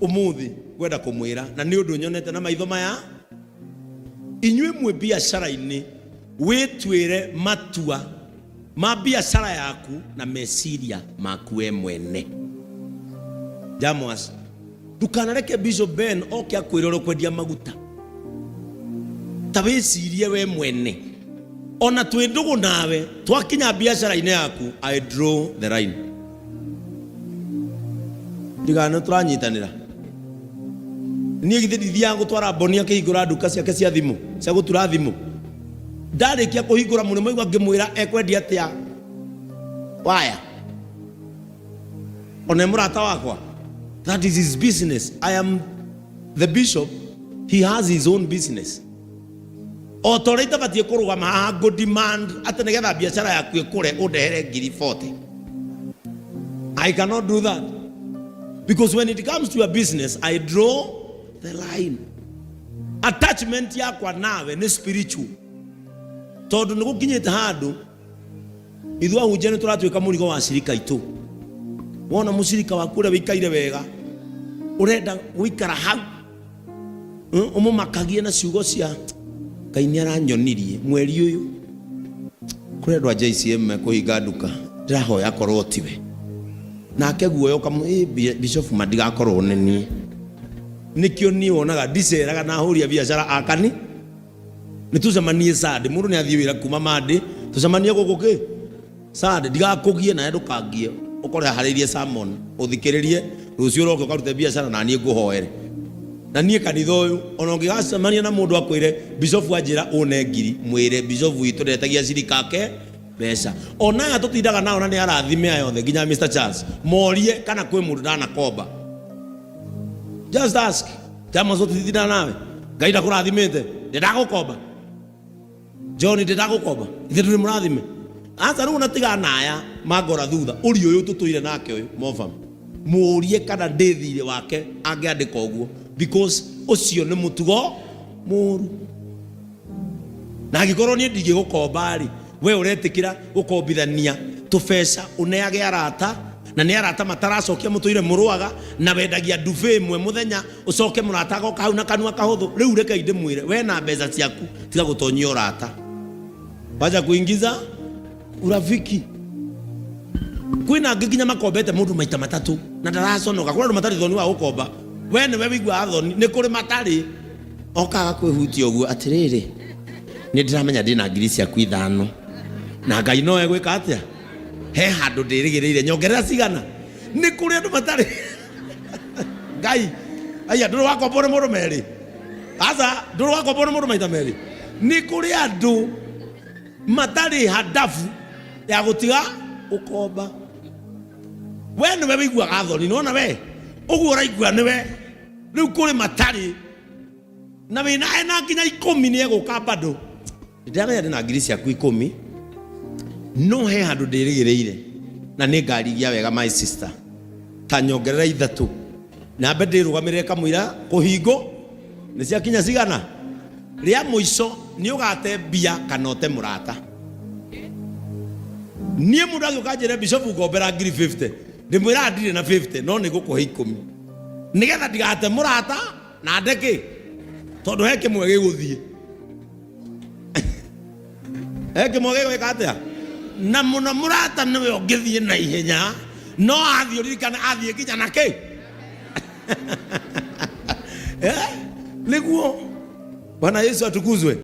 umuthi gwenda kumwira na ni undu nyonete na maitho maya inywe mwe biashara-ini witwire matua ma biashara yaku na meciria maku we mwene. Jamwas dukanareke Bishop Ben oke akwiroro kwendia maguta tabecirie we mwene ona twindugu nawe twakinya biashara-ini yaku. I draw the line. Digana turanyitanira nie githithia gutwara bonia kihingura nduka ciake cia thimu cia gutura thimu ndarikia kuhingura munimo igwa ngimwira ekwendia atia waya ona murata wakwa. That is his business. I am the bishop, he has his own business. Authority batie kurugama haha go demand ati nigetha biashara yaku ikure undehere 40. I cannot do that, because when it comes to a business I draw the line. Attachment yakwa nawe ni spiritual. Tondu nigukinyite handu ithwa hujene turatwika murigo wa shirika itu. Wona mushirika waku ure wikaire wega urenda guikara hau umumakagie na ciugo cia Ngai ni aranyonirie mweri uyu kurendwa JCM kuhinga nduka ndirahoya korwo tiwe nake guoyo kamu Bishop madiga korwo neni nikio ni wonaga ndiceraga na huria biashara akani nitucemanie Sunday mundu ni athie wira kuma Monday tucemanie gukuki Sunday ndigakugie na ndukangie ukore haririe sermon uthikiririe rucio roke ukarute biashara na nie nguhoere na nie kanitha uyu ona ngigacemania na mundu akwire Bishop ajira une ngiri mwire Bishop witu ndetagia cirikake mbeca ona tutindaga nao na ni arathime ayothe nginya Mr. Charles morie kana kwi mundu ndana komba. Just ask. Kama zote titinda nawe Ngai ndakurathimite ndagukomba John ndagukomba ithe tuli murathime asa riu natiga naya magora thutha uri uyu tutuire nake uyu mofam murie kana ndithire wake angiandika uguo, because ucio ni mutugo muru na gikorwo ni ndigi gukomba ri we uretikira gukombithania tubesha uneage arata na ni arata mataracokia mutuire muruaga na wendagia nduve imwe muthenya ucoke murata goka hau na kanua kahuthu. Riu reke inde mwire we na mbeca ciaku tiga gutonyia urata waja kuingiza urafiki. Kwina nginya makombete mundu maita matatu na ndaraconoka kuri matari thoni wa gukomba we ni we wigwa thoni ni kuri matari okaga kwihutia uguo atiriri ni ndiramenya ndina ngiri ciaku 5 na Ngai no egwika atia he handu ndirigiriire nyongerera cigana ni kuri andu matari Ngai aya nduru wakombore mundu meri asa nduru wakombore mundu maita meri ni kuri andu matari hadafu ya gutiga ukomba. We ni we wigwa gathoni nona we uguo raigua ni we riu kuri matari na wina ena nginya 10 ni eguka bado ndiramenya ndina ngiri ciaku 10 no he handu ndirigiriire na ni ngarigia wega my sister ta nyongerera 3 na mbe ndirugamirire kamwira kuhingo ni cia kinya cigana ria muico ni ugate bia kana ote murata. Nie mundu agioka njire Bishop ngombera ngiri 50 ndimwira ndire na 50 no ni gukuhe 10 nigetha ndigate murata na ndeke tondu he kimwe giguthie he kimwe gigwika atia na muno murata niwe ungithie na ihenya no athio ririkana athie kinya nake niguo. Bwana Yesu atukuzwe.